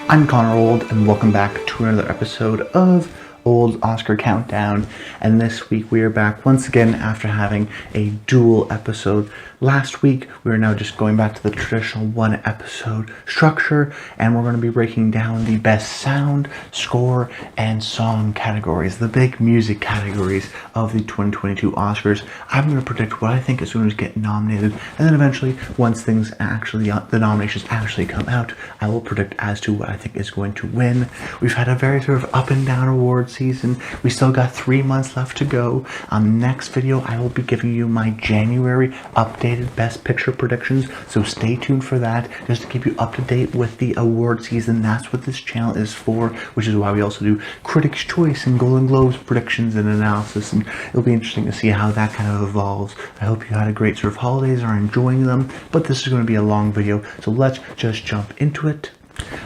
I'm Connor Old, and welcome back to another episode of Old's Oscar Countdown. And this week we are back once again after having a dual episode. Last week we are now just going back to the traditional one episode structure, and we're going to be breaking down the best sound, score, and song categories, the big music categories of the 2022 Oscars. I'm going to predict what I think is going to get nominated, and then eventually, once things actually, the nominations actually come out, I will predict as to what I think is going to win. We've had a very sort of up and down award season. We still got 3 months left to go. Next video, I will be giving you my January updated Best Picture predictions, so stay tuned for that, just to keep you up to date with the award season. That's what this channel is for, which is why we also do Critics' Choice and Golden Globes predictions and analysis, and it'll be interesting to see how that kind of evolves. I hope you had a great sort of holidays, are enjoying them, but this is going to be a long video, so let's just jump into it.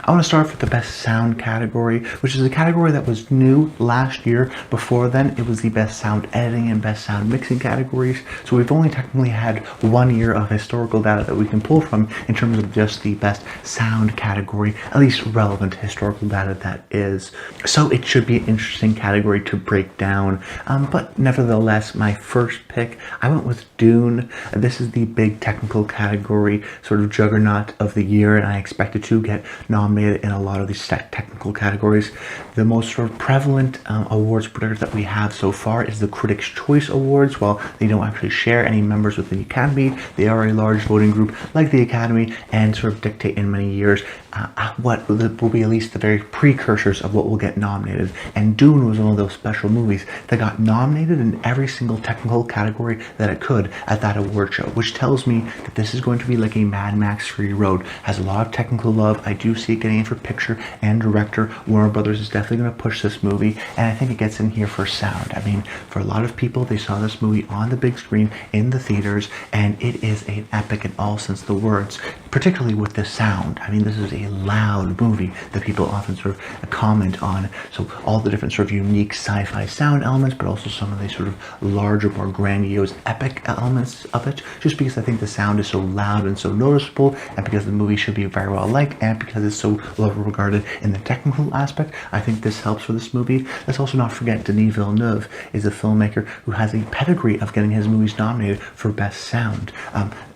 I want to start with the best sound category, which is a category that was new last year. Before then, it was the best sound editing and best sound mixing categories. So we've only technically had 1 year of historical data that we can pull from in terms of just the best sound category, at least relevant historical data that is. So it should be an interesting category to break down. But nevertheless, my first pick, I went with Dune. This is the big technical category, sort of juggernaut of the year, and I expect it to get nominated in a lot of these technical categories. The most sort of prevalent awards predictors that we have so far is the Critics' Choice Awards. While they don't actually share any members with the Academy, they are a large voting group like the Academy and sort of dictate in many years what will be at least the very precursors of what will get nominated. And Dune was one of those special movies that got nominated in every single technical category that it could at that award show, which tells me that this is going to be like a Mad Max Fury Road. Has a lot of technical love. I do see it getting in for picture and director. Warner Brothers is definitely going to push this movie, and I think it gets in here for sound. I mean, for a lot of people, they saw this movie on the big screen in the theaters, and it is an epic in all sense of the words, particularly with the sound. I mean, this is a loud movie that people often sort of comment on. So all the different sort of unique sci-fi sound elements, but also some of the sort of larger, more grandiose, epic elements of it, just because I think the sound is so loud and so noticeable, and because the movie should be very well liked, and because it's so well regarded in the technical aspect, I think this helps for this movie. Let's also not forget Denis Villeneuve is a filmmaker who has a pedigree of getting his movies nominated for Best Sound.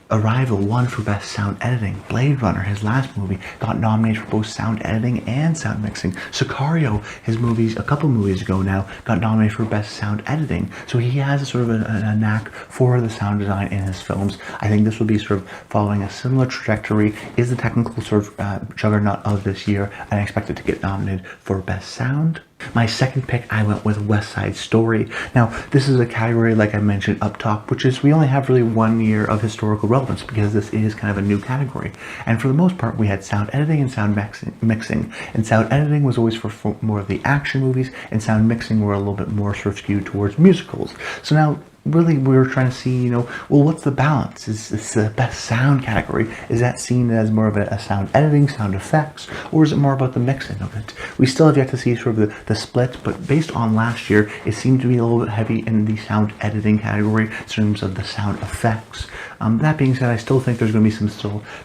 Arrival won for Best Sound Editing. Blade Runner, his last movie, got nominated for both sound editing and sound mixing. Sicario, his movies, a couple movies ago now, got nominated for Best Sound Editing. So he has a sort of a knack for the sound design in his films. I think this will be sort of following a similar trajectory, is the technical sort of juggernaut of this year, and I expect it to get nominated for Best Sound. My second pick, I went with West Side Story. Now, this is a category, like I mentioned up top, which is we only have really 1 year of historical relevance because this is kind of a new category. And for the most part, we had sound editing and sound mixing. And sound editing was always for more of the action movies, and sound mixing were a little bit more sort of skewed towards musicals. So now, really, we were trying to see, well, what's the balance? Is this the best sound category? Is that seen as more of a sound editing, sound effects, or is it more about the mixing of it? We still have yet to see sort of the split, but based on last year, it seemed to be a little bit heavy in the sound editing category in terms of the sound effects. That being said, I still think there's going to be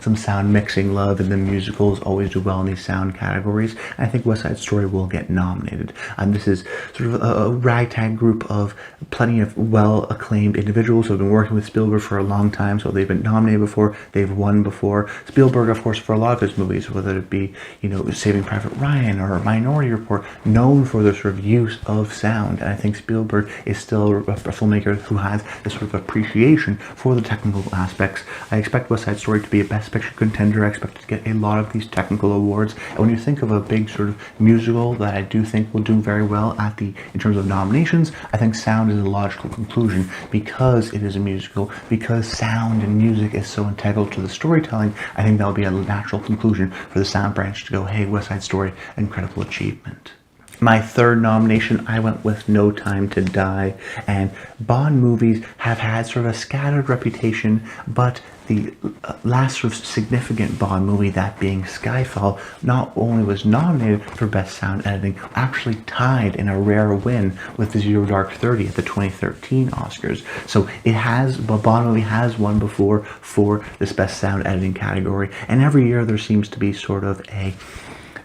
some sound mixing love, and the musicals always do well in these sound categories. And I think West Side Story will get nominated. This is sort of a ragtag group of plenty of well-acclaimed individuals who have been working with Spielberg for a long time, so they've been nominated before, they've won before. Spielberg, of course, for a lot of his movies, whether it be, Saving Private Ryan or Minority Report, known for their sort of use of sound. And I think Spielberg is still a filmmaker who has this sort of appreciation for the technical aspects. I expect West Side Story to be a Best Picture contender. I expect it to get a lot of these technical awards. And when you think of a big sort of musical that I do think will do very well in terms of nominations, I think sound is a logical conclusion because it is a musical, because sound and music is so integral to the storytelling. I think that'll be a natural conclusion for the sound branch to go, hey, West Side Story, incredible achievement. My third nomination, I went with No Time to Die. And Bond movies have had sort of a scattered reputation, but the last sort of significant Bond movie, that being Skyfall, not only was nominated for Best Sound Editing, actually tied in a rare win with the Zero Dark 30 at the 2013 Oscars. So Bond movie has won before for this Best Sound Editing category, and every year there seems to be sort of a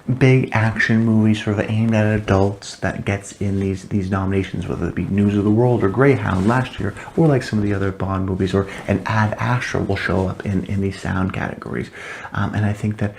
big action movie sort of aimed at adults that gets in these nominations, whether it be News of the World or Greyhound last year, or like some of the other Bond movies, or an Ad Astra will show up in these sound categories. And I think that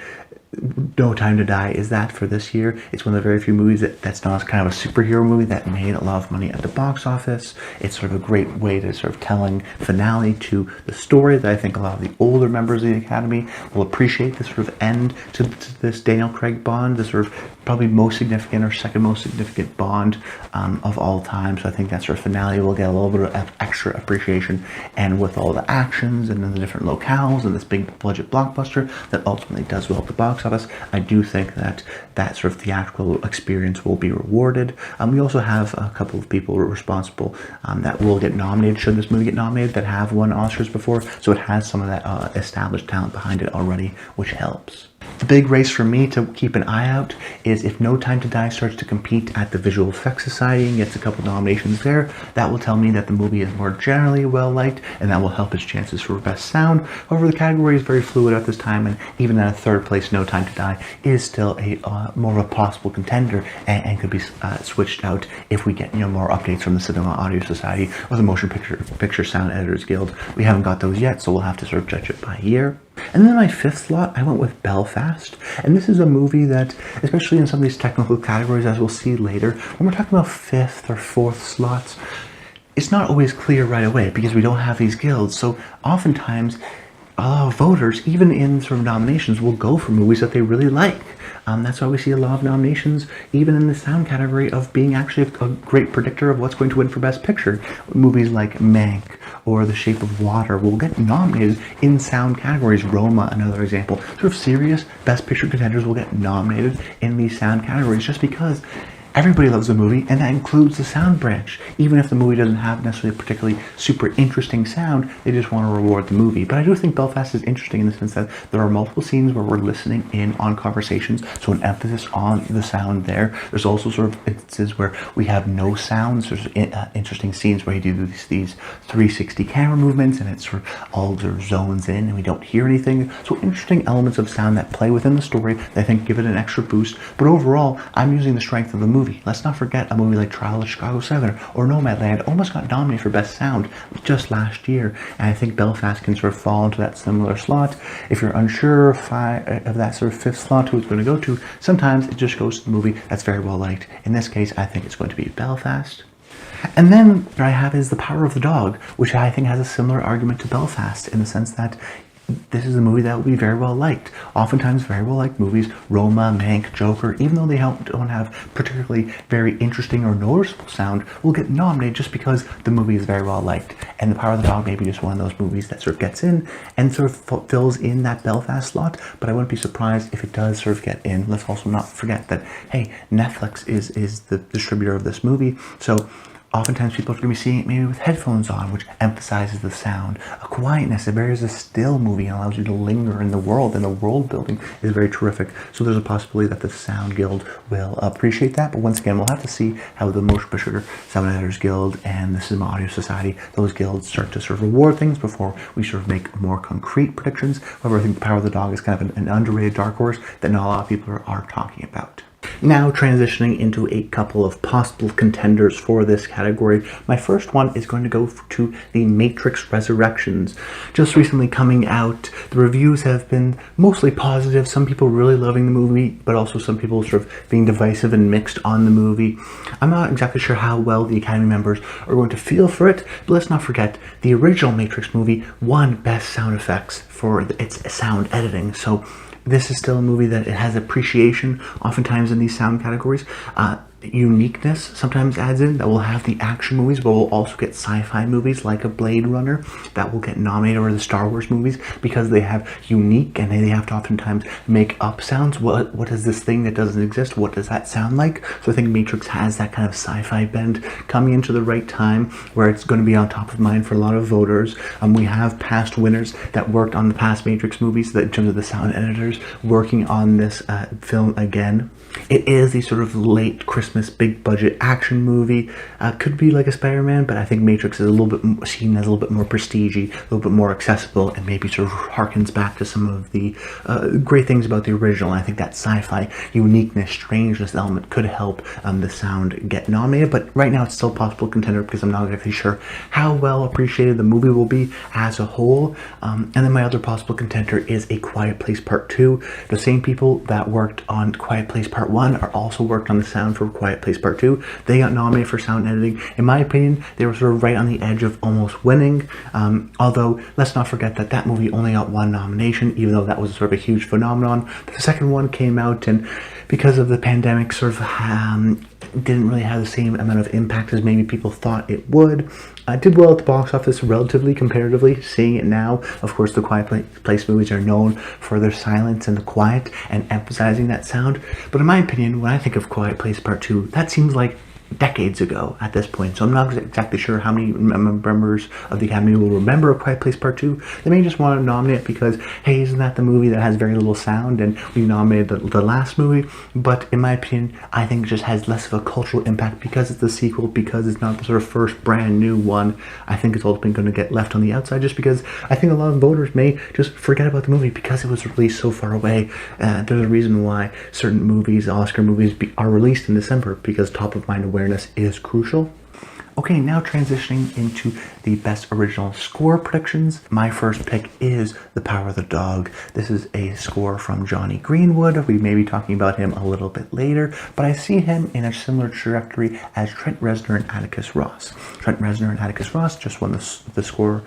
No Time to Die is that for this year. It's one of the very few movies that's not kind of a superhero movie that made a lot of money at the box office. It's sort of a great way to sort of telling finale to the story that I think a lot of the older members of the Academy will appreciate. This sort of end to this Daniel Craig Bond, the sort of probably most significant or second most significant Bond of all time. So I think that sort of finale will get a little bit of extra appreciation, and with all the actions and then the different locales and this big budget blockbuster that ultimately does well at the box office, I do think that that sort of theatrical experience will be rewarded. We also have a couple of people responsible that will get nominated, should this movie get nominated, that have won Oscars before, so it has some of that established talent behind it already, which helps. The big race for me to keep an eye out is if No Time to Die starts to compete at the Visual Effects Society and gets a couple nominations there. That will tell me that the movie is more generally well liked, and that will help its chances for best sound. However, the category is very fluid at this time, and even at a third place, No Time to Die is still a more of a possible contender, and could be switched out if we get more updates from the Cinema Audio Society or the Motion Picture Sound Editors Guild. We haven't got those yet, so we'll have to sort of judge it by year. And then my fifth slot, I went with Belfast. And this is a movie that, especially in some of these technical categories, as we'll see later, when we're talking about fifth or fourth slots, it's not always clear right away because we don't have these guilds. So oftentimes, voters, even in sort of nominations, will go for movies that they really like. That's why we see a lot of nominations, even in the sound category, of being actually a great predictor of what's going to win for Best Picture. Movies like Mank or The Shape of Water will get nominated in sound categories. Roma, another example. Sort of serious Best Picture contenders will get nominated in these sound categories just because everybody loves the movie, and that includes the sound branch. Even if the movie doesn't have necessarily a particularly super interesting sound, they just want to reward the movie. But I do think Belfast is interesting in the sense that there are multiple scenes where we're listening in on conversations, so an emphasis on the sound there. There's also sort of instances where we have no sounds. There's interesting scenes where you do these 360 camera movements, and it's sort of all sort of zones in, and we don't hear anything. So interesting elements of sound that play within the story that I think give it an extra boost. But overall, I'm using the strength of the movie. Let's not forget a movie like Trial of Chicago 7 or Nomadland almost got nominated for Best Sound just last year, and I think Belfast can sort of fall into that similar slot. If you're unsure of that sort of fifth slot who it's going to go to, sometimes it just goes to the movie that's very well liked. In this case, I think it's going to be Belfast. And then what I have is The Power of the Dog, which I think has a similar argument to Belfast in the sense that this is a movie that will be very well liked. Oftentimes very well liked movies, Roma, Mank, Joker, even though they don't have particularly very interesting or noticeable sound, will get nominated just because the movie is very well liked. And The Power of the Dog may be just one of those movies that sort of gets in and sort of fills in that Belfast slot, but I wouldn't be surprised if it does sort of get in. Let's also not forget that, hey, Netflix is the distributor of this movie, so oftentimes people are going to be seeing it maybe with headphones on, which emphasizes the sound. A quietness, a very still movie, and allows you to linger in the world, and the world building is very terrific. So there's a possibility that the Sound Guild will appreciate that, but once again, we'll have to see how the Motion Picture Sound Editors Guild and the Cinema Audio Society, those guilds start to sort of reward things before we sort of make more concrete predictions. However, I think The Power of the Dog is kind of an underrated dark horse that not a lot of people are talking about. Now transitioning into a couple of possible contenders for this category. My first one is going to go to The Matrix Resurrections. Just recently coming out, the reviews have been mostly positive. Some people really loving the movie, but also some people sort of being divisive and mixed on the movie. I'm not exactly sure how well the Academy members are going to feel for it, but let's not forget the original Matrix movie won Best Sound Effects for its sound editing. So this is still a movie that it has appreciation oftentimes in these sound categories. Uniqueness sometimes adds in that will have the action movies, but we'll also get sci-fi movies like a Blade Runner that will get nominated, or the Star Wars movies, because they have unique and they have to oftentimes make up sounds. What is this thing that doesn't exist? What does that sound like? So I think Matrix has that kind of sci-fi bend coming into the right time where it's going to be on top of mind for a lot of voters. We have past winners that worked on the past Matrix movies, that in terms of the sound editors working on this film again. It is the sort of late Chris Christmas big budget action movie. Could be like a Spider-Man, but I think Matrix is a little bit seen as a little bit more prestige-y, a little bit more accessible, and maybe sort of harkens back to some of the great things about the original. I think that sci-fi uniqueness, strangeness element could help the sound get nominated, but right now it's still a possible contender because I'm not exactly sure how well appreciated the movie will be as a whole. And then my other possible contender is A Quiet Place Part 2. The same people that worked on Quiet Place Part 1 are also worked on the sound for Quiet Place Part 2. They got nominated for sound editing. In my opinion, they were sort of right on the edge of almost winning. Although, let's not forget that that movie only got one nomination, even though that was sort of a huge phenomenon. The second one came out, and because of the pandemic, sort of didn't really have the same amount of impact as maybe people thought it would. Did well at the box office relatively, comparatively. Seeing it now, of course, the Quiet Place movies are known for their silence and the quiet and emphasizing that sound. But in my opinion, when I think of Quiet Place Part 2, that seems like decades ago at this point, so I'm not exactly sure how many members of the Academy will remember A Quiet Place Part 2. They may just want to nominate it because, hey, isn't that the movie that has very little sound, and we nominated the last movie? But in my opinion, I think it just has less of a cultural impact because it's the sequel, because it's not the sort of first brand new one. I think it's ultimately going to get left on the outside just because I think a lot of voters may just forget about the movie because it was released so far away. There's a reason why certain movies, Oscar movies, are released in December, because top of mind awareness is crucial. Okay, now transitioning into the best original score predictions. My first pick is The Power of the Dog. This is a score from Johnny Greenwood. We may be talking about him a little bit later, but I see him in a similar trajectory as Trent Reznor and Atticus Ross. Trent Reznor and Atticus Ross just won the score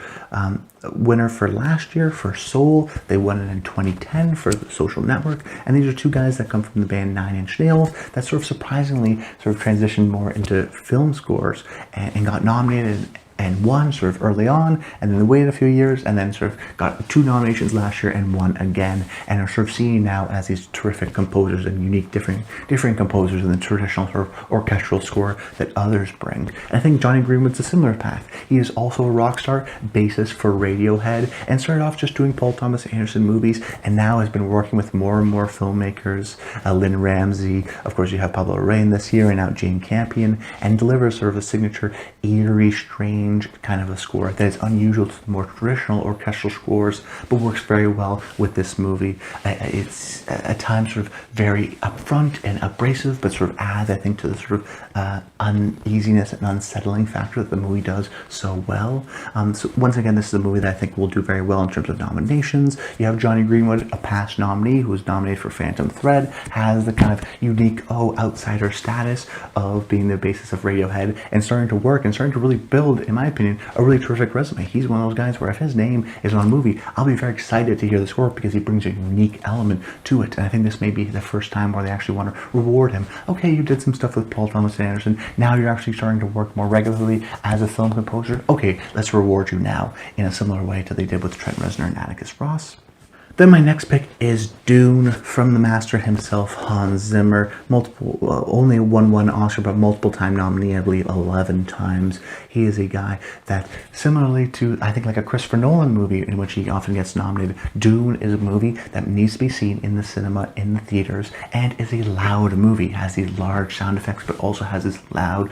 winner for last year for Soul. They won it in 2010 for The Social Network, and these are two guys that come from the band Nine Inch Nails that sort of surprisingly sort of transitioned more into film scores and got nominated and won sort of early on, and then they waited a few years and then sort of got 2 nominations last year and won again, and are sort of seen now as these terrific composers and unique different composers in the traditional sort of orchestral score that others bring. And I think Johnny Greenwood's a similar path. He is also a rock star, bassist for Radiohead, and started off just doing Paul Thomas Anderson movies, and now has been working with more and more filmmakers. Lynn Ramsey, of course you have Pablo Larraín this year, and now Jane Campion, and delivers sort of a signature eerie, strange kind of a score that is unusual to the more traditional orchestral scores, but works very well with this movie. It's at times sort of very upfront and abrasive, but sort of adds, I think, to the sort of uneasiness and unsettling factor that the movie does so well. So once again, this is a movie that I think will do very well in terms of nominations. You have Johnny Greenwood, a past nominee who was nominated for Phantom Thread, has the kind of unique outsider status of being the basis of Radiohead, and starting to work and starting to really build, in my opinion, a really terrific resume. He's one of those guys where if his name is on a movie, I'll be very excited to hear the score because he brings a unique element to it. And I think this may be the first time where they actually want to reward him. Okay, you did some stuff with Paul Thomas Anderson. Now you're actually starting to work more regularly as a film composer. Okay, let's reward you now in a similar way to they did with Trent Reznor and Atticus Ross. Then my next pick is Dune, from the master himself, Hans Zimmer. Only won one Oscar, but multiple time nominee, I believe 11 times. He is a guy that, similarly to, I think, like a Christopher Nolan movie in which he often gets nominated, Dune is a movie that needs to be seen in the cinema, in the theaters, and is a loud movie. It has these large sound effects, but also has this loud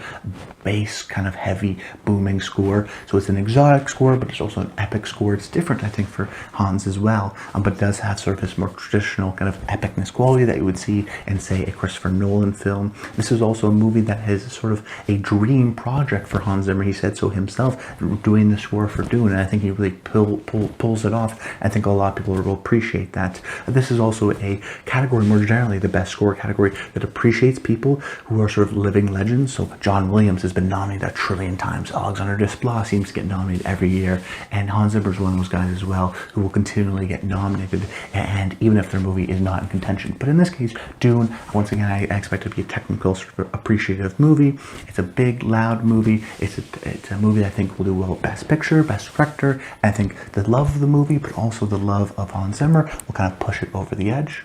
bass, kind of heavy, booming score. So it's an exotic score, but it's also an epic score. It's different, I think, for Hans as well, but does have sort of this more traditional kind of epicness quality that you would see in, say, a Christopher Nolan film. This is also a movie that is sort of a dream project for Hans Zimmer. He said so himself, doing the score for Dune, and I think he really pulls it off. I think a lot of people will appreciate that. This is also a category, more generally, the best score category, that appreciates people who are sort of living legends. So John Williams has been nominated 1 trillion times. Alexander Desplat seems to get nominated every year, and Hans Zimmer is one of those guys as well who will continually get nominated, and even if their movie is not in contention. But in this case, Dune, once again, I expect it to be a technical, sort of appreciative movie. It's a big, loud movie. It's a movie that I think will do well Best Picture, Best Director. I think the love of the movie, but also the love of Hans Zimmer, will kind of push it over the edge.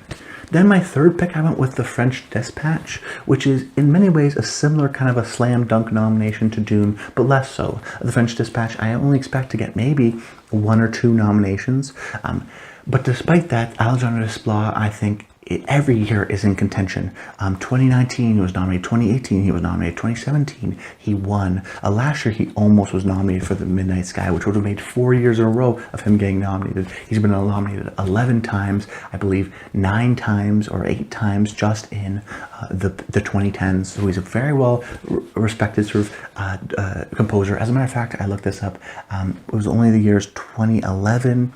Then my third pick, I went with The French Dispatch, which is in many ways a similar kind of a slam dunk nomination to Dune, but less so. The French Dispatch, I only expect to get maybe 1 or 2 nominations. But despite that, Alexander Desplat, I think, every year is in contention. 2019 he was nominated, 2018 he was nominated, 2017 he won. Last year he almost was nominated for The Midnight Sky, which would have made 4 years in a row of him getting nominated. He's been nominated 11 times, I believe 9 times or 8 times just in the 2010s. So he's a very well respected sort of composer. As a matter of fact, I looked this up. It was only the years 2011,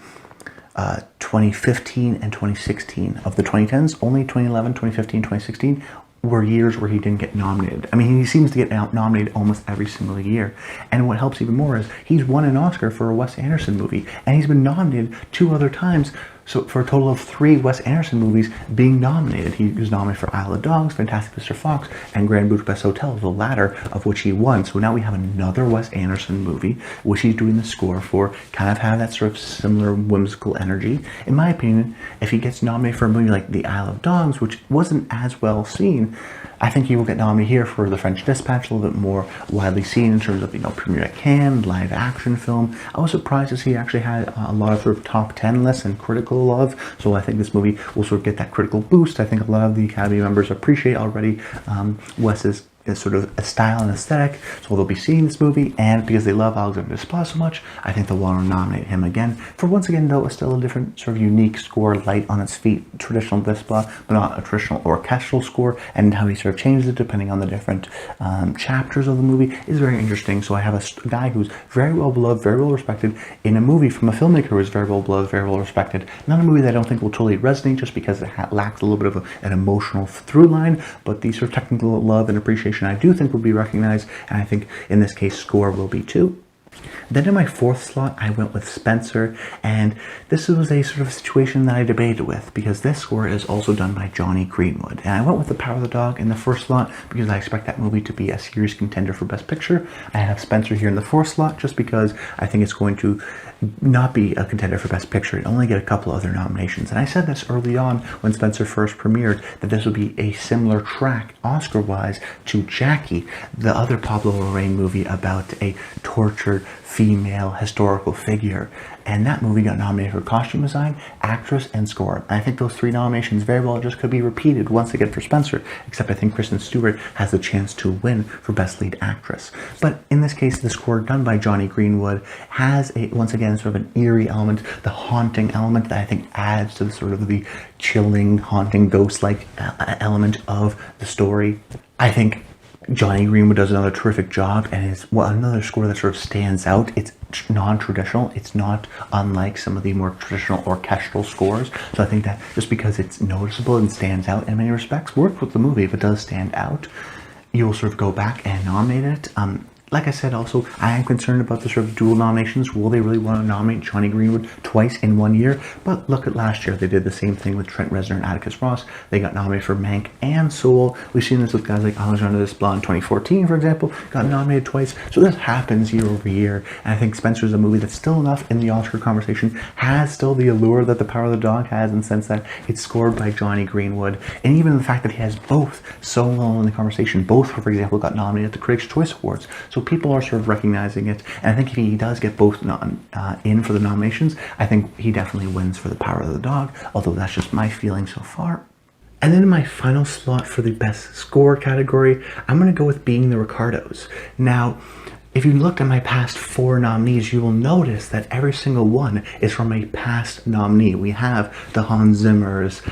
2015 and 2016 of the 2010s. Only 2011, 2015, 2016 were years where he didn't get nominated. I mean, he seems to get nominated almost every single year. And what helps even more is he's won an Oscar for a Wes Anderson movie, and he's been nominated 2 other times. So for a total of 3 Wes Anderson movies being nominated. He was nominated for Isle of Dogs, Fantastic Mr. Fox, and Grand Budapest Hotel, the latter of which he won. So now we have another Wes Anderson movie, which he's doing the score for, kind of have that sort of similar whimsical energy. In my opinion, if he gets nominated for a movie like The Isle of Dogs, which wasn't as well seen, I think he will get nominated here for The French Dispatch, a little bit more widely seen in terms of, premiere at Cannes, live action film. I was surprised to see he actually had a lot of sort of top 10 lists and critical love. So I think this movie will sort of get that critical boost. I think a lot of the Academy members appreciate already Wes's sort of a style and aesthetic, so they'll be seeing this movie, and because they love Alexander Desplat so much, I think they'll want to nominate him again for, once again though, still a different sort of unique score, light on its feet, traditional Desplat, but not a traditional orchestral score, and how he sort of changes it depending on the different chapters of the movie is very interesting. So I have a guy who's very well beloved, very well respected in a movie from a filmmaker who is very well beloved, very well respected. Not a movie that I don't think will totally resonate just because it lacks a little bit of an emotional through line, but the sort of technical love and appreciation I do think will be recognized, and I think in this case score will be too. Then in my 4th slot, I went with Spencer, and this was a sort of situation that I debated with, because this score is also done by Johnny Greenwood. And I went with The Power of the Dog in the 1st slot, because I expect that movie to be a serious contender for Best Picture. I have Spencer here in the 4th slot, just because I think it's going to not be a contender for Best Picture and only get a couple other nominations. And I said this early on when Spencer first premiered, that this would be a similar track, Oscar-wise, to Jackie, the other Pablo Larraín movie about a tortured female historical figure. And that movie got nominated for costume design, actress, and score. And I think those 3 nominations very well just could be repeated once again for Spencer, except I think Kristen Stewart has the chance to win for Best Lead Actress. But in this case, the score done by Johnny Greenwood has a, once again, sort of an eerie element, the haunting element that I think adds to the sort of the chilling, haunting, ghost-like element of the story. I think Johnny Greenwood does another terrific job, and is another score that sort of stands out. It's non-traditional. It's not unlike some of the more traditional orchestral scores. So I think that just because it's noticeable and stands out in many respects, works with the movie. If it does stand out, you'll sort of go back and nominate it. Like I said, also, I am concerned about the sort of dual nominations. Will they really want to nominate Johnny Greenwood twice in 1 year? But look at last year. They did the same thing with Trent Reznor and Atticus Ross. They got nominated for Mank and Soul. We've seen this with guys like Alexander Desplat in 2014, for example, got nominated twice. So this happens year over year. And I think Spencer's a movie that's still enough in the Oscar conversation, has still the allure that The Power of the Dog has, in the sense that it's scored by Johnny Greenwood. And even the fact that he has both so well in the conversation. Both, for example, got nominated at the Critics' Choice Awards. So people are sort of recognizing it, and I think if he does get both in for the nominations, I think he definitely wins for The Power of the Dog, although that's just my feeling so far. And then in my final slot for the Best Score category, I'm going to go with Being the Ricardos. Now, if you looked at my past 4 nominees, you will notice that every single one is from a past nominee. We have the Hans Zimmers,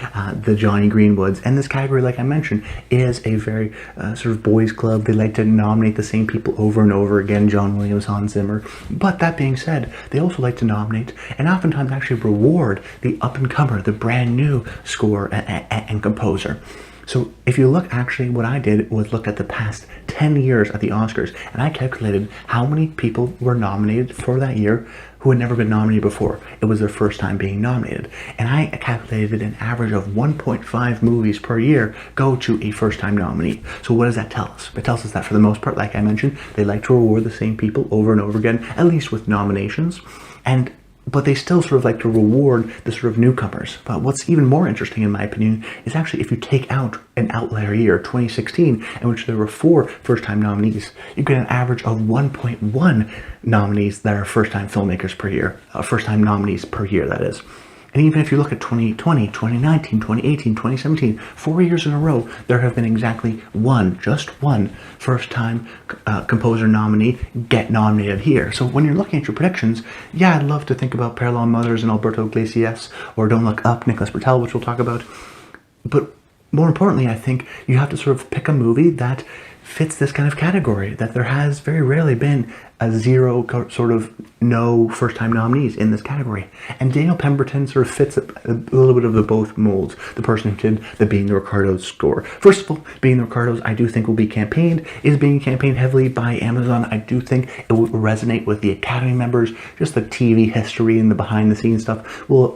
the Johnny Greenwoods, and this category, like I mentioned, is a very sort of boys club. They like to nominate the same people over and over again, John Williams, Hans Zimmer. But that being said, they also like to nominate and oftentimes actually reward the up-and-comer, the brand new score and composer. So if you look, actually what I did was look at the past 10 years at the Oscars, and I calculated how many people were nominated for that year who had never been nominated before. It was their first time being nominated. And I calculated an average of 1.5 movies per year go to a first-time nominee. So what does that tell us? It tells us that for the most part, like I mentioned, they like to reward the same people over and over again, at least with nominations. But they still sort of like to reward the sort of newcomers. But what's even more interesting, in my opinion, is actually if you take out an outlier year, 2016, in which there were 4 first-time nominees, you get an average of 1.1 nominees that are first-time filmmakers per year, first-time nominees per year, that is. And even if you look at 2020, 2019, 2018, 2017, 4 years in a row, there have been exactly just one first-time composer nominee get nominated here. So when you're looking at your predictions, yeah, I'd love to think about Parallel Mothers and Alberto Iglesias, or Don't Look Up, Nicholas Britell, which we'll talk about. But more importantly, I think you have to sort of pick a movie that fits this kind of category, that there has very rarely been a sort of no first-time nominees in this category. And Daniel Pemberton sort of fits a little bit of the both molds, the person who did the Being the Ricardos score. First of all, Being the Ricardos, I do think will be is being campaigned heavily by Amazon. I do think it will resonate with the Academy members. Just the TV history and the behind-the-scenes stuff will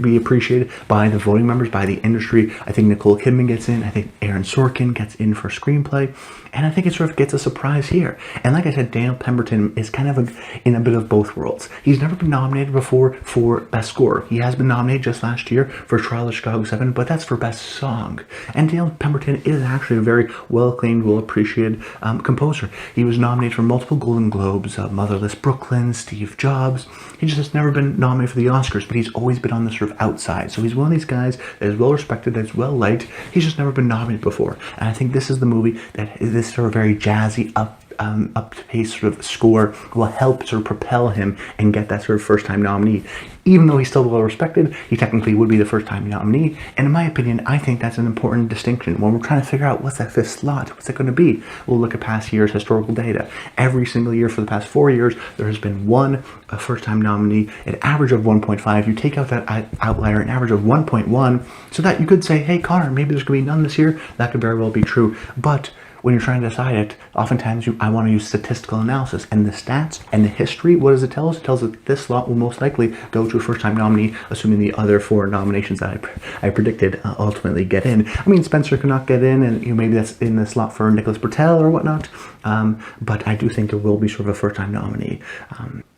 be appreciated by the voting members, by the industry. I think Nicole Kidman gets in. I think Aaron Sorkin gets in for screenplay. And I think it sort of gets a surprise here. And like I said, Daniel Pemberton is kind of in a bit of both worlds. He's never been nominated before for Best Score. He has been nominated just last year for Trial of Chicago 7, but that's for Best Song. And Daniel Pemberton is actually a very well-acclaimed, well-appreciated composer. He was nominated for multiple Golden Globes, Motherless Brooklyn, Steve Jobs. He's just never been nominated for the Oscars, but he's always been on the sort of outside. So he's one of these guys that is well-respected, that is well-liked. He's just never been nominated before. And I think this is the movie that is this sort of very jazzy, up-to-pace sort of score will help sort of propel him and get that sort of first-time nominee. Even though he's still well-respected, he technically would be the first-time nominee. And in my opinion, I think that's an important distinction. When we're trying to figure out what's that fifth slot, what's it going to be, we'll look at past years' historical data. Every single year for the past 4 years, there has been one first-time nominee, an average of 1.5. You take out that outlier, an average of 1.1, so that you could say, hey, Connor, maybe there's going to be none this year. That could very well be true. But when you're trying to decide it, oftentimes I want to use statistical analysis. And the stats and the history, what does it tell us? It tells us that this slot will most likely go to a first-time nominee, assuming the other 4 nominations that I predicted ultimately get in. I mean, Spencer could not get in, and maybe that's in the slot for Nicholas Britell or whatnot. But I do think it will be sort of a first-time nominee.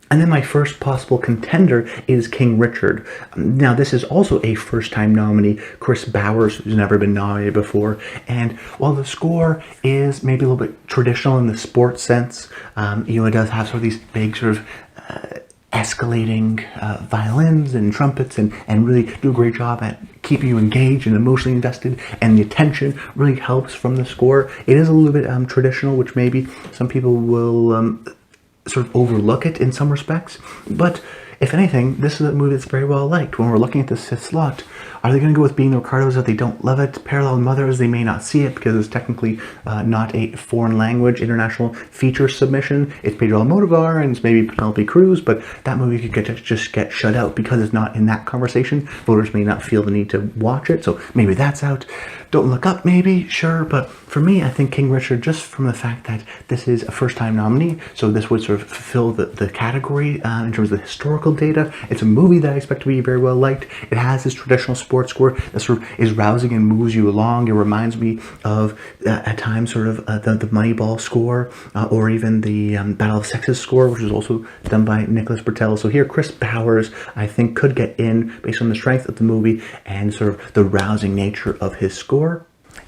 And then my first possible contender is King Richard. Now, this is also a first-time nominee, Chris Bowers, who's never been nominated before. And while the score is maybe a little bit traditional in the sports sense, it does have sort of these big sort of escalating violins and trumpets and really do a great job at keeping you engaged and emotionally invested, and the attention really helps from the score. It is a little bit traditional, which maybe some people will sort of overlook it in some respects, but if anything, this is a movie that's very well liked. When we're looking at this fifth slot, are they going to go with Being the Ricardos if they don't love it? Parallel Mothers, they may not see it because it's technically not a foreign language international feature submission. It's Pedro Almodovar and it's maybe Penelope Cruz, but that movie could just get shut out because it's not in that conversation. Voters may not feel the need to watch it, so maybe that's out. Don't Look Up, maybe, sure, but for me, I think King Richard, just from the fact that this is a first-time nominee, so this would sort of fulfill the category in terms of the historical data. It's a movie that I expect to be very well liked. It has this traditional sports score that sort of is rousing and moves you along. It reminds me of, at times, sort of the Moneyball score, or even the Battle of Sexes score, which is also done by Nicholas Britell. So here, Chris Bowers, I think, could get in based on the strength of the movie and sort of the rousing nature of his score.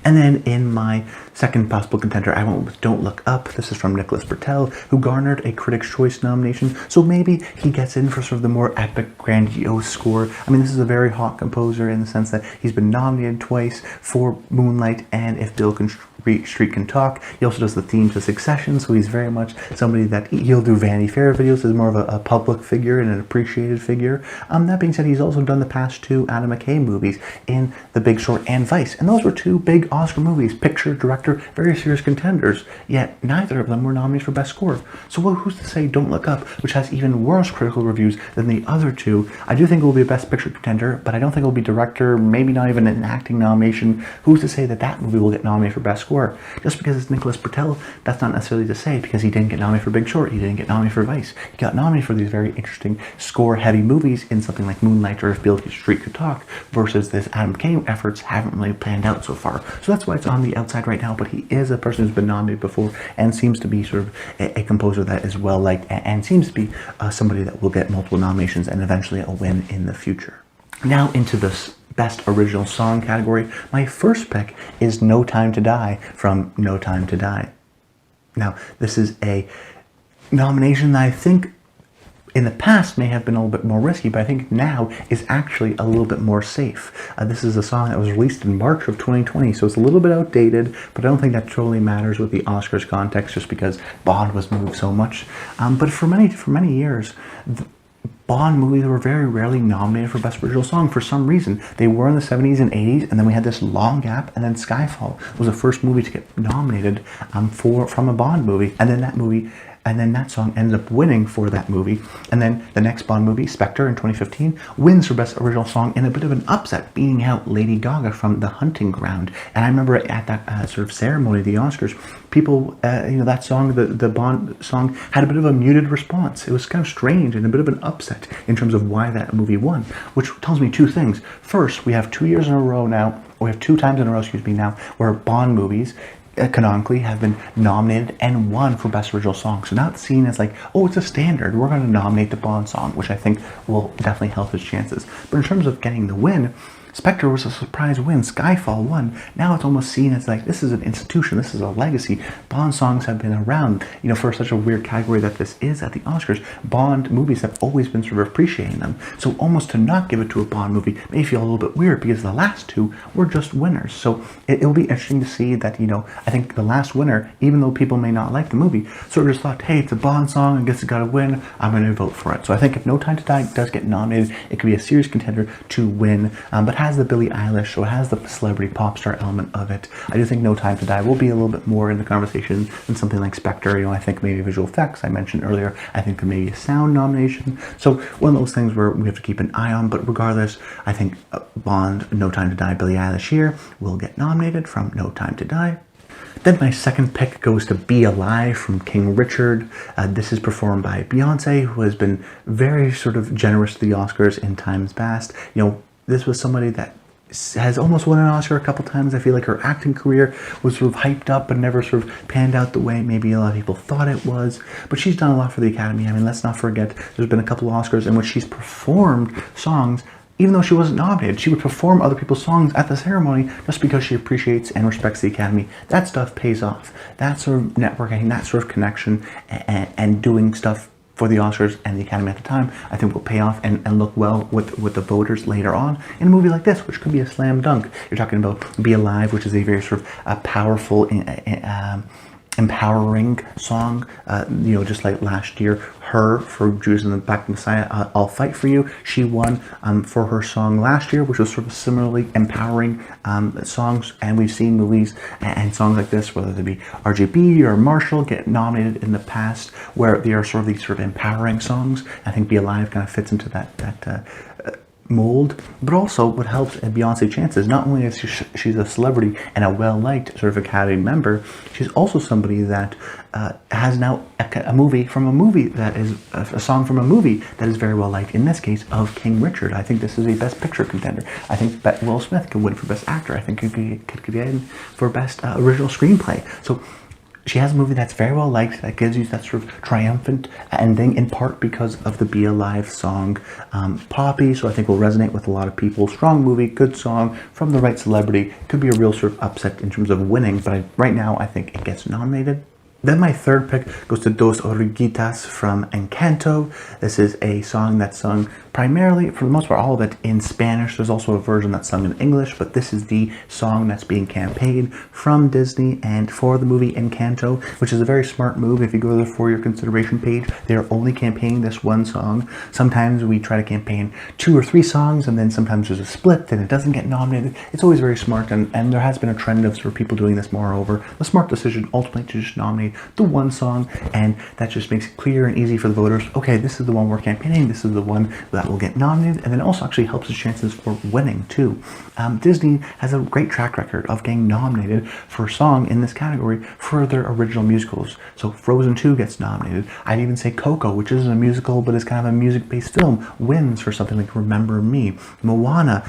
And then in my second possible contender, I went with Don't Look Up. This is from Nicholas Britell, who garnered a Critics' Choice nomination. So maybe he gets in for sort of the more epic, grandiose score. I mean, this is a very hot composer in the sense that he's been nominated twice for Moonlight and If Bill Street Can Talk. He also does the theme to Succession, so he's very much somebody that he'll do Vanity Fair videos as more of a public figure and an appreciated figure. That being said, he's also done the past 2 Adam McKay movies in The Big Short and Vice, and those were 2 big Oscar movies, picture, director, very serious contenders, yet neither of them were nominated for Best Score. So who's to say Don't Look Up, which has even worse critical reviews than the other 2, I do think it will be a Best Picture contender, but I don't think it will be director, maybe not even an acting nomination. Who's to say that that movie will get nominated for Best Score? Just because it's Nicholas Britell, that's not necessarily to say because he didn't get nominated for Big Short, he didn't get nominated for Vice. He got nominated for these very interesting score-heavy movies in something like Moonlight or If Beale Street Could Talk, versus this Adam McKay efforts haven't really panned out so far. So that's why it's on the outside right now, but he is a person who's been nominated before and seems to be sort of a composer that is well-liked and seems to be somebody that will get multiple nominations and eventually a win in the future. Now into this Best Original Song category. My first pick is No Time to Die from No Time to Die. Now, this is a nomination that I think in the past may have been a little bit more risky, but I think now is actually a little bit more safe. This is a song that was released in March of 2020, so it's a little bit outdated, but I don't think that totally matters with the Oscars context, just because Bond was moved so much. But for many years, Bond movies were very rarely nominated for Best Original Song for some reason. They were in the 70s and 80s, and then we had this long gap, and then Skyfall was the first movie to get nominated from a Bond movie, and then that song ends up winning for that movie. And then the next Bond movie, Spectre in 2015, wins for Best Original Song in a bit of an upset, beating out Lady Gaga from The Hunting Ground. And I remember at that sort of ceremony, the Oscars, people, that song, the Bond song, had a bit of a muted response. It was kind of strange and a bit of an upset in terms of why that movie won, which tells me two things. First, we have 2 years in a row now, we have 2 times in a row, now, where Bond movies canonically have been nominated and won for Best Original Song. So now it's seen as like, oh, it's a standard. We're going to nominate the Bond song, which I think will definitely help his chances. But in terms of getting the win, Spectre was a surprise win. Skyfall won. Now it's almost seen as like, this is an institution. This is a legacy. Bond songs have been around, for such a weird category that this is at the Oscars. Bond movies have always been sort of appreciating them. So almost to not give it to a Bond movie may feel a little bit weird, because the last 2 were just winners. So it'll be interesting to see that, I think the last winner, even though people may not like the movie, sort of just thought, hey, it's a Bond song, I guess it got to win, I'm going to vote for it. So I think if No Time to Die does get nominated, it could be a serious contender to win, but has the Billie Eilish, so it has the celebrity pop star element of it. I do think No Time to Die will be a little bit more in the conversation than something like Spectre. I think maybe visual effects, I mentioned earlier, I think there may be a sound nomination. So one of those things where we have to keep an eye on, but regardless, I think Bond, No Time to Die, Billie Eilish here will get nominated from No Time to Die. Then my second pick goes to Be Alive from King Richard. This is performed by Beyonce, who has been very sort of generous to the Oscars in times past. This was somebody that has almost won an Oscar a couple times. I feel like her acting career was sort of hyped up and never sort of panned out the way maybe a lot of people thought it was. But she's done a lot for the Academy. I mean, let's not forget, there's been a couple of Oscars in which she's performed songs even though she wasn't nominated. She would perform other people's songs at the ceremony just because she appreciates and respects the Academy. That stuff pays off. That sort of networking, that sort of connection, and doing stuff for the Oscars and the Academy at the time, I think will pay off and look well with the voters later on in a movie like this, which could be a slam dunk. You're talking about Be Alive, which is a very sort of powerful, empowering song. Just like last year, Her for Judas and the Black Messiah, I'll Fight For You. She won for her song last year, which was sort of similarly empowering songs. And we've seen movies and songs like this, whether they be RGB or Marshall, get nominated in the past, where they are sort of these sort of empowering songs. I think Be Alive kind of fits into that mold. But also what helps Beyonce's chances, not only is she's a celebrity and a well-liked sort of Academy member, she's also somebody that has now a movie from a movie that is a song from a movie that is very well liked, in this case of King Richard. I think this is a Best Picture contender. I think Will Smith could win for Best Actor. I think he could get in for Best Original Screenplay. So she has a movie that's very well liked, that gives you that sort of triumphant ending, in part because of the Be Alive song, Poppy. So I think will resonate with a lot of people. Strong movie, good song, from the right celebrity. Could be a real sort of upset in terms of winning, but right now I think it gets nominated. Then my third pick goes to Dos Oruguitas from Encanto. This is a song that's sung primarily, for the most part, all of it in Spanish. There's also a version that's sung in English, but this is the song that's being campaigned from Disney and for the movie Encanto, which is a very smart move. If you go to the For Your Consideration page, they're only campaigning this one song. Sometimes we try to campaign 2 or 3 songs, and then sometimes there's a split and it doesn't get nominated. It's always very smart, and there has been a trend of sort of people doing this moreover. The smart decision ultimately to just nominate the one song, and that just makes it clear and easy for the voters. Okay, this is the one we're campaigning, this is the one that will get nominated, and then also actually helps his chances for winning too. Disney has a great track record of getting nominated for a song in this category for their original musicals. So Frozen 2 gets nominated. I'd even say Coco, which isn't a musical but is kind of a music-based film, wins for something like Remember Me. Moana,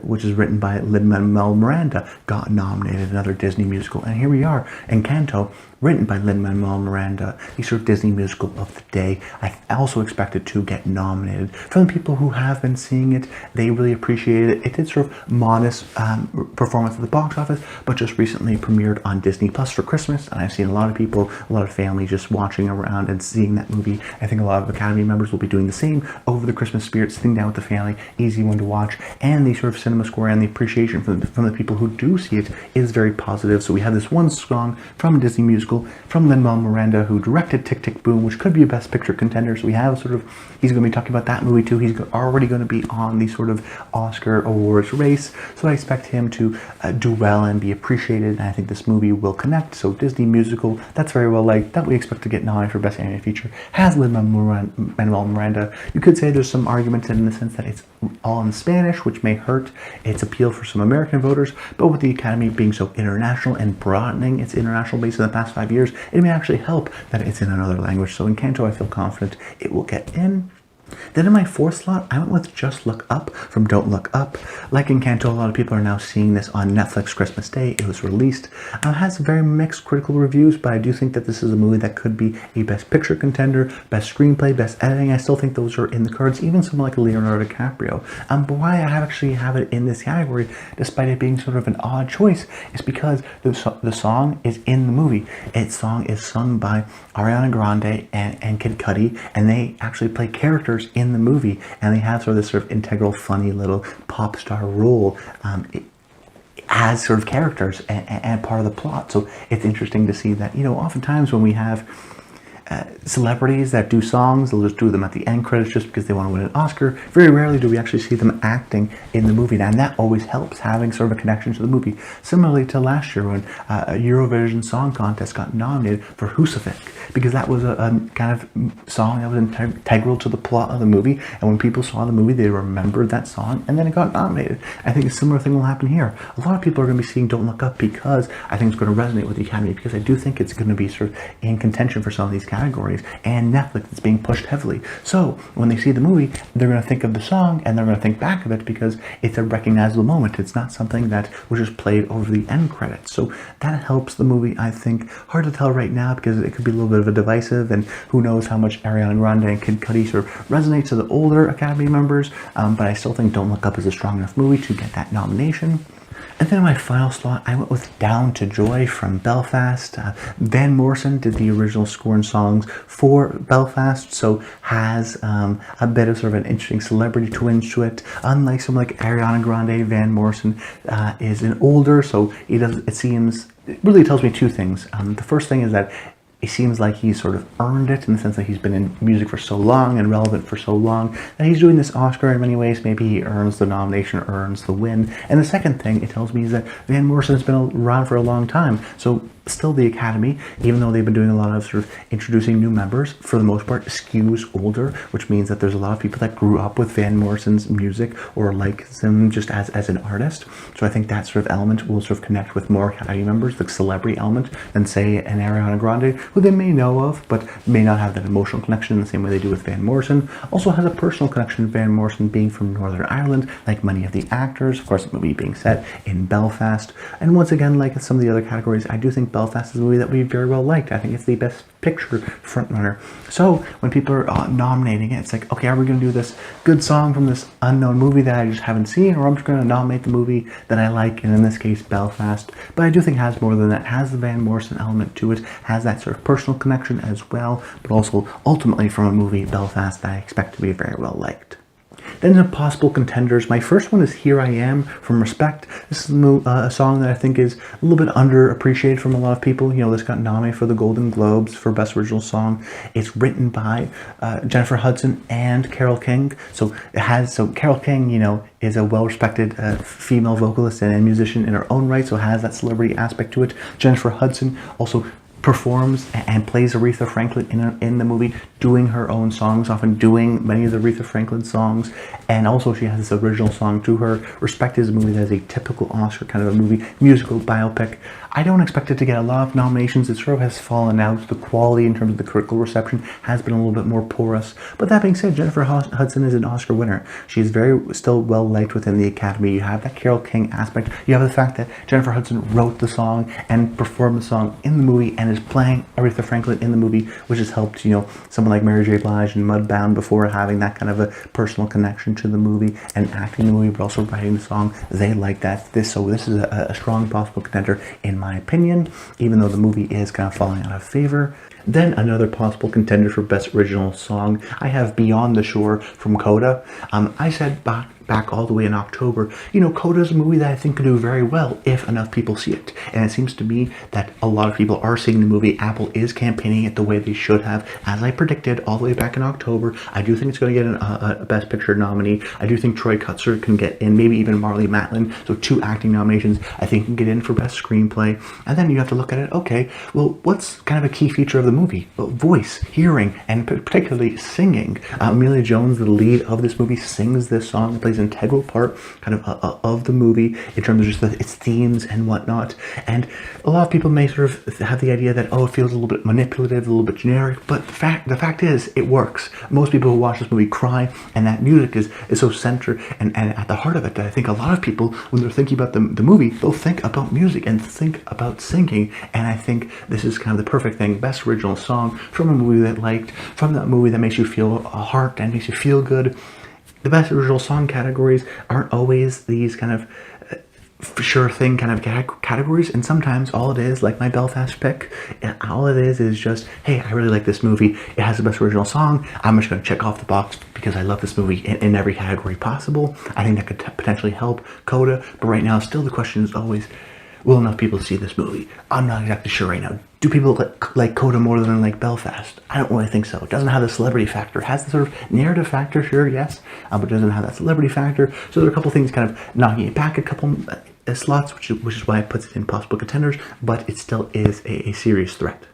which is written by Lin-Manuel Miranda, got nominated, another Disney musical. And here we are, Encanto, written by Lin-Manuel Miranda, the sort of Disney musical of the day. I also expect it to get nominated. From the people who have been seeing it, they really appreciated it. It did sort of modest performance at the box office, but just recently premiered on Disney Plus for Christmas, and I've seen a lot of people, a lot of families just watching around and seeing that movie. I think a lot of Academy members will be doing the same over the Christmas spirit, sitting down with the family, easy one to watch, and the sort of cinema score and the appreciation from the people who do see it is very positive. So we have this one song from a Disney musical from Lin-Manuel Miranda, who directed Tick, Tick, Boom, which could be a Best Picture contender. So we have sort of, he's going to be talking about that movie too. He's already going to be on the sort of Oscar awards race, so I expect him to do well and be appreciated, and I think this movie will connect. So Disney musical, that's very well liked, that we expect to get nominated for Best Animated Feature, has Lin-Manuel Miranda. You could say there's some argument in the sense that it's all in Spanish, which may hurt its appeal for some American voters, but with the Academy being so international and broadening its international base in the past 5 years, it may actually help that it's in another language. So Encanto, I feel confident it will get in. Then in my fourth slot, I went with Just Look Up from Don't Look Up. Like Encanto, a lot of people are now seeing this on Netflix Christmas Day. It was released. It has very mixed critical reviews, but I do think that this is a movie that could be a Best Picture contender, Best Screenplay, Best Editing. I still think those are in the cards, even someone like Leonardo DiCaprio. But why I actually have it in this category, despite it being sort of an odd choice, is because the song is in the movie. Its song is sung by Ariana Grande and Kid Cudi, and they actually play characters in the movie, and they have sort of this sort of integral, funny little pop star role as sort of characters and part of the plot. So it's interesting to see that, you know, oftentimes when we have celebrities that do songs, they'll just do them at the end credits just because they want to win an Oscar. Very rarely do we actually see them acting in the movie, and that always helps, having sort of a connection to the movie. Similarly to last year when a Eurovision Song Contest got nominated for Husavik, because that was a kind of song that was integral to the plot of the movie, and when people saw the movie, they remembered that song, and then it got nominated. I think a similar thing will happen here. A lot of people are going to be seeing Don't Look Up because I think it's going to resonate with the Academy, because I do think it's going to be sort of in contention for some of these categories, and Netflix is being pushed heavily. So when they see the movie, they're going to think of the song, and they're going to think back of it because it's a recognizable moment. It's not something that was just played over the end credits. So that helps the movie, I think. Hard to tell right now because it could be a little bit of a divisive, and who knows how much Ariana Grande and Kid Cudi sort of resonate to the older Academy members, but I still think Don't Look Up is a strong enough movie to get that nomination. And then in my final slot, I went with Down to Joy from Belfast. Van Morrison did the original score and songs for Belfast, so has a bit of sort of an interesting celebrity twinge to it. Unlike someone like Ariana Grande, Van Morrison is an older, so it really tells me two things. The first thing is that it seems like he's sort of earned it, in the sense that he's been in music for so long and relevant for so long that he's doing this Oscar in many ways. Maybe he earns the nomination, earns the win. And the second thing it tells me is that Van Morrison has been around for a long time. So still the Academy, even though they've been doing a lot of sort of introducing new members, for the most part skews older, which means that there's a lot of people that grew up with Van Morrison's music or like him just as an artist. So I think that sort of element will sort of connect with more Academy members, the celebrity element, than say an Ariana Grande, who they may know of, but may not have that emotional connection in the same way they do with Van Morrison. Also has a personal connection with Van Morrison being from Northern Ireland, like many of the actors, of course the movie being set in Belfast. And once again, like some of the other categories, I do think Belfast is a movie that we very well liked. I think it's the Best Picture frontrunner. So when people are nominating it, it's like, okay, are we going to do this good song from this unknown movie that I just haven't seen, or I'm just going to nominate the movie that I like, and in this case, Belfast. But I do think it has more than that. It has the Van Morrison element to it, has that sort of personal connection as well, but also ultimately from a movie, Belfast, that I expect to be very well liked. Then the possible contenders, my first one is Here I Am from Respect. This is a song that I think is a little bit underappreciated from a lot of people. You know, this got nominated for the Golden Globes for Best Original Song. It's written by Jennifer Hudson and Carole King. So Carole King, you know, is a well-respected female vocalist and musician in her own right, so it has that celebrity aspect to it. Jennifer Hudson also performs and plays Aretha Franklin in the movie, doing her own songs, often doing many of the Aretha Franklin songs. and also she has this original song to her. Respect is a movie that is a typical Oscar kind of a movie, musical biopic. I don't expect it to get a lot of nominations. It sort of has fallen out. The quality in terms of the critical reception has been a little bit more porous. But that being said, Jennifer Hudson is an Oscar winner. She's very still well liked within the Academy. You have that Carole King aspect. You have the fact that Jennifer Hudson wrote the song and performed the song in the movie and is playing Aretha Franklin in the movie, which has helped, you know, someone like Mary J. Blige and Mudbound before having that kind of a personal connection to the movie and acting in the movie, but also writing the song. They like that. So this is a strong possible contender in my opinion, even though the movie is kind of falling out of favor. Then another possible contender for Best Original Song, I have Beyond the Shore from CODA. I said back all the way in October, you know, CODA is a movie that I think could do very well if enough people see it. And it seems to me that a lot of people are seeing the movie. Apple is campaigning it the way they should have. As I predicted all the way back in October, I do think it's going to get a Best Picture nominee. I do think Troy Kotsur can get in, maybe even Marlee Matlin. So 2 acting nominations, I think can get in for Best Screenplay. And then you have to look at it, okay, well, what's kind of a key feature of the movie? Well, voice, hearing, and particularly singing. Amelia Jones, the lead of this movie, sings this song, plays an integral part kind of the movie in terms of just its themes and whatnot. And a lot of people may sort of have the idea that, oh, it feels a little bit manipulative, a little bit generic, but the fact is it works. Most people who watch this movie cry, and that music is so centered and at the heart of it that I think a lot of people, when they're thinking about the movie, they'll think about music and think about singing. And I think this is kind of the perfect thing. Best Original Song from a movie that liked, from that movie that makes you feel a heart and makes you feel good. The Best Original Song categories aren't always these kind of sure thing kind of categories, and sometimes all it is, like my Belfast pick, all it is just, hey, I really like this movie, it has the Best Original Song, I'm just going to check off the box because I love this movie in every category possible. I think that could potentially help CODA, but right now still the question is always, will enough people see this movie? I'm not exactly sure right now. Do people like CODA more than like Belfast? I don't really think so. It doesn't have the celebrity factor. It has the sort of narrative factor, sure, yes, but it doesn't have that celebrity factor. So there are a couple things kind of knocking it back a couple slots, which is why it puts it in possible contenders, but it still is a serious threat.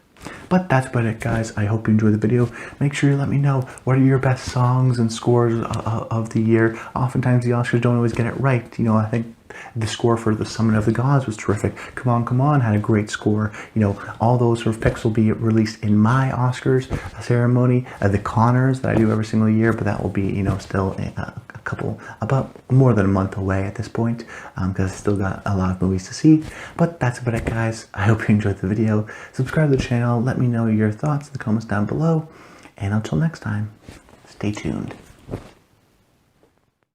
But that's about it, guys. I hope you enjoyed the video. Make sure you let me know what are your best songs and scores of the year. Oftentimes the Oscars don't always get it right. You know, I think the score for The Summit of the Gods was terrific. Come On had a great score. You know, all those sort of picks will be released in my Oscars ceremony. The Connors that I do every single year, but that will be, you know, still about more than a month away at this point, because I still got a lot of movies to see. But that's about it, guys. I hope you enjoyed the video. Subscribe to the channel. Let me know your thoughts in the comments down below. And until next time, stay tuned.